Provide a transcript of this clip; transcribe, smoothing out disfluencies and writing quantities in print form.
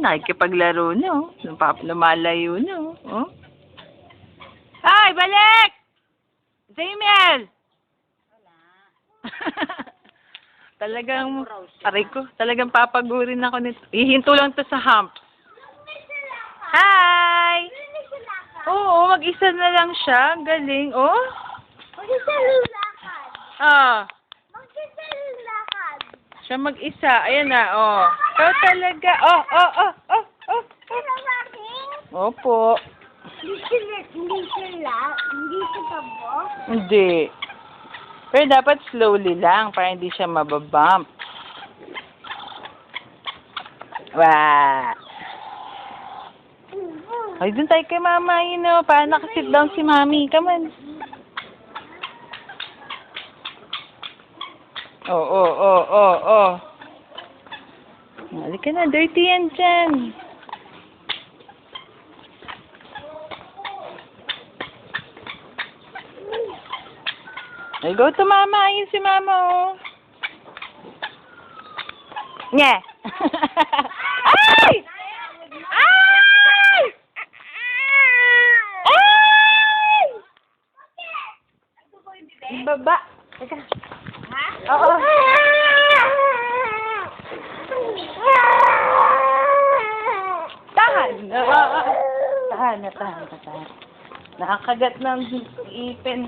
nakikipaglaro na, oh. Lumalayo na, oh. Ay, balik! Jamel! Wala. Talagang papagurin ako nito. Ihinto lang to sa humps. Hi! Oo, mag-isa na lang siya. Ang galing, oh. Mag-isa lulakad. Ah. Mag-isa lulakad. Siya mag-isa. Ayan na, oh. Ikaw talaga. Oh. Pero maring, Opo. hindi siya tabo. Hindi. Pero dapat slowly lang para hindi siya mababump. Wow. Ay, dun tayo kay mama, you know. Paano nakasit down si mami? Come on. Oh. Halika na, dirty yan dyan. Ay, go to mama. Ayun si mama, oh. Nye. Ay! Ay! Ay! Baba. Teka. Ha? Oo. Tahan. Tahan. Nakakagat ng ipin.